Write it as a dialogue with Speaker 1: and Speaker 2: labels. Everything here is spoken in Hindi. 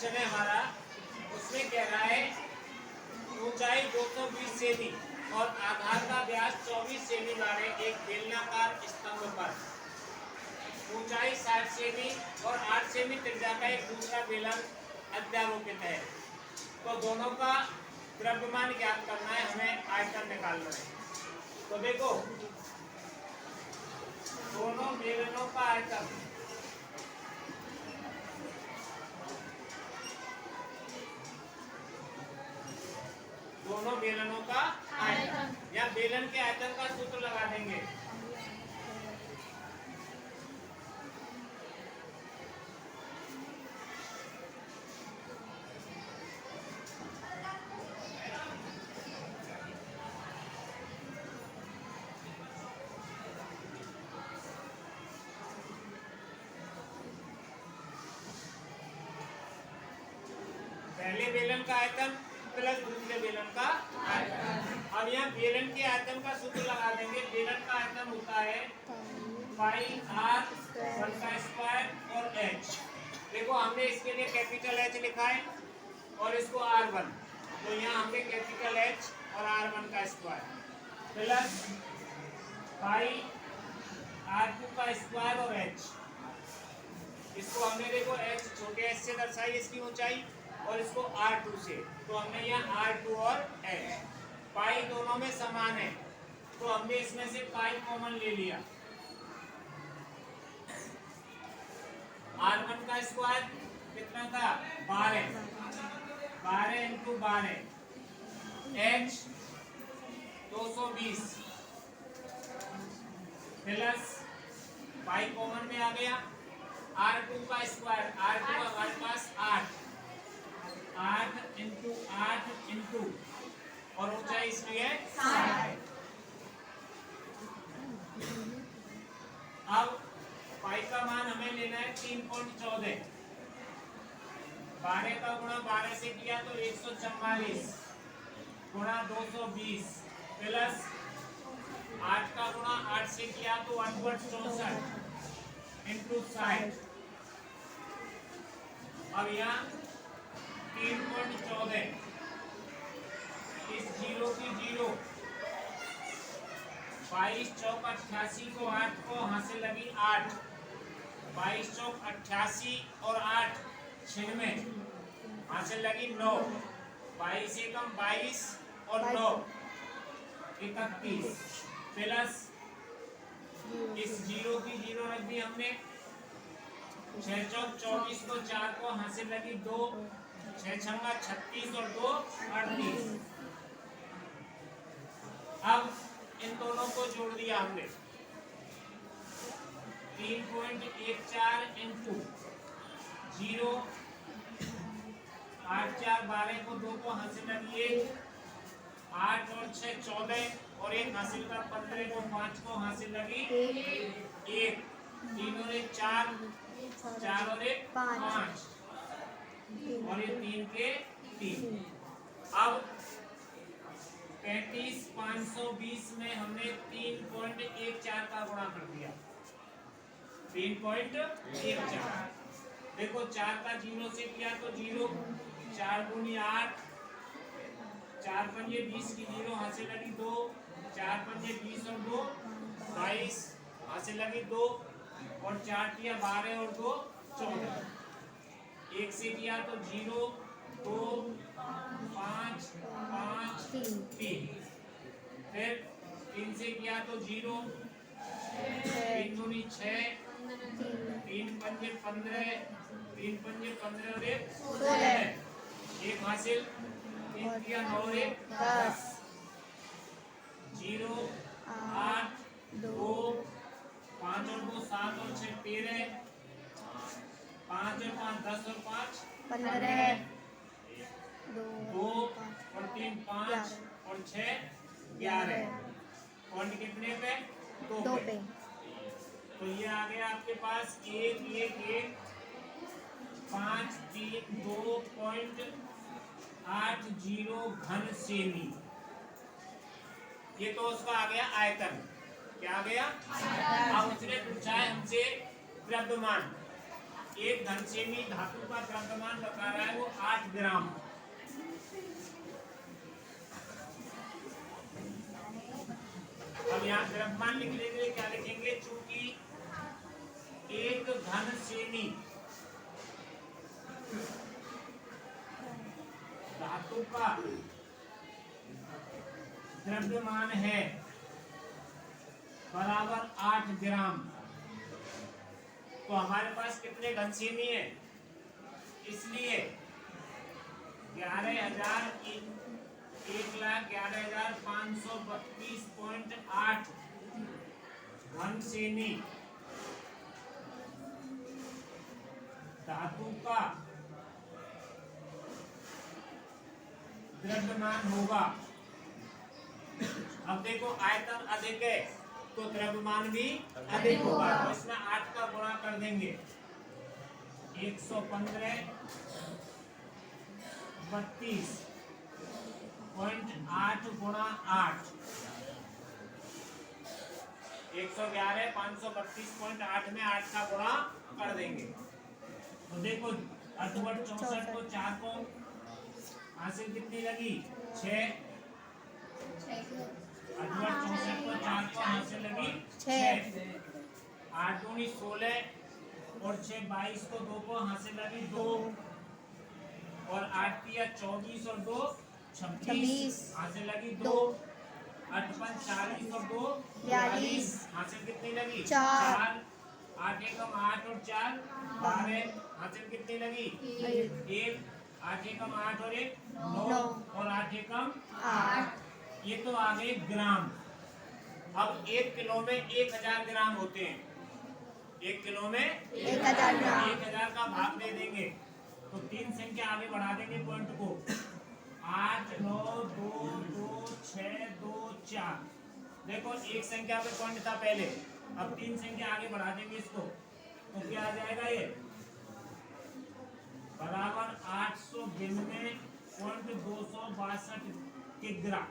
Speaker 1: क्वेश्चन है हमारा, उसमें कह रहा है ऊंचाई 220 सेमी और आधार का व्यास 24 सेमी वाले एक बेलनाकार स्तंभ पर ऊंचाई 60 सेमी और 8 सेमी त्रिज्या का एक दूसरा बेलन अध्यारोपित है। तो दोनों का द्रव्यमान ज्ञात करना है, हमें आयतन निकालना है। तो देखो दोनों बेलनों का आयतन, दोनों बेलनों का आयतन या बेलन के आयतन का सूत्र लगा देंगे। पहले बेलन का आयतन प्लस दूसरे बेलन का आयतन। अब यहाँ बेलन के आयतन का सूत्र लगा देंगे। बेलन का आयतन होता है पाई आर वन का स्क्वायर और एच। देखो हमने इसके लिए कैपिटल एच लिखा है और इसको R1, तो यहाँ हमने कैपिटल एच और R1 का स्क्वायर प्लस पाई R2 का स्क्वायर और एच। इसको हमने देखो एच छोटे एच से दर्शाई इसकी ऊंचाई और इसको R2 से, तो हमने यहाँ R2 और H। पाई दोनों में समान है तो हमने इसमें से पाई कॉमन ले लिया। R1 का स्क्वायर कितना था 12, 12 into 12, H 220 plus pi common में आ गया। R2 का स्क्वायर, R2 हमारे पास 8 इंटू 8 इंटू और ऊंचाई इसकी है 60। अब पाई का मान हमें लेना है 3.14। 12 का गुणा 12 से किया तो 144 गुणा 220 प्लस 8 का गुणा 8 से किया तो 864 इंटू 60। अब यहाँ 3.14 इस जीरो की जीरो 22 चौक 88 को 8 को हाथ से लगी 8, 22 चौक 88 और 8 96 हाथ से लगी 9, 22 से कम 22 और 9 31 प्लस इस जीरो की जीरो रख दी हमने। 6 चौक 24 को 4 को हाथ से लगी 2, 6 छंगा 36 और 2 38। अब इन दोनों को जोड़ दिया हमने 3.14 इंटू 0 8 4 12 को 2 को हासिल लगी 1, 8 और 6 14 और 1 हासिल का 15 को 5 को हासिल लगी 1, 3 और 1 4, 4 और 1 5 और ये 3 के 3। अब 35 520 में हमने 3.14 का गुणा कर दिया। 3.14 देखो 4 का 0 से किया तो 0, 4 दूनी 8, 4 पंजे 20 की 0 हाथ से लगी 2, 4 पंजे 20 और 2 22 हाथ से लगी 2 और 4 किया 12 और 2 14। 1 से किया तो 0 2 5 5 3, फिर 3 से किया तो 0, 3 दूनी 6, 3 पंजे 15, 3 पंजे 15 और 1 16, 1 हासिल 3 किया 9 और 1 10, 0 8 2 5 और 2 7 और 6 13, 5 और 5 10 और 5 15, 2 और 3 5 और 6 11। पॉइंट कितने पे 2 पे। तो ये आ गया आपके पास 1 1 1 5 3 2.80 घन सेमी। ये तो उसका आ गया आयतन। क्या आ गया? अब उसने पूछा है हमसे द्रव्यमान। एक घन सेमी धातु का द्रव्यमान बता रहा है वो 8 ग्राम। अब यहाँ द्रव्यमान लिखने के लिए क्या लिखेंगे, चूंकि एक घन सेमी धातु का द्रव्यमान है बराबर 8 ग्राम, तो हमारे पास कितने घन सेमी है, इसलिए 1,11,532.8 घन सेमी धातु का द्रव्यमान होगा। अब देखो आयतन अधिक है तो द्रव्यमान भी अधिक होगा, तो इसमें 8 का गुणा कर देंगे, 132.8 गुणा 8, 111,532.8 में 8 का गुणा कर देंगे। तो देखो 8/64 को 4 को हासिल कितनी लगी, 6, 8/64 को 4 को हासिल लगी 6, 8 दूनी 16 और 6 22 को 2 को हासिल लगी 2, और 8 तिया 24 और 2 26 हासिल लगी 2, 8 5 40 और 2 42 हासिल कितनी लगी 4, 8 एकम 8 और 4 12 हासिल कितनी लगी 1, 8 एकम 8 और 1 9 और 8 एकम 8। ये तो आ गए ग्राम। अब 1 किलो में 1000 ग्राम होते हैं, 1 किलो में 1000 ग्राम, 1000 का भाग दे देंगे तो 3 संख्या आगे बढ़ा देंगे पॉइंट को, 8 9 2 2 6 2 4। देखो एक संख्या पे पॉइंट था पहले, अब 3 संख्या आगे बढ़ा देंगे इसको, तो क्या आ जाएगा ये बराबर 892.262 किलोग्राम।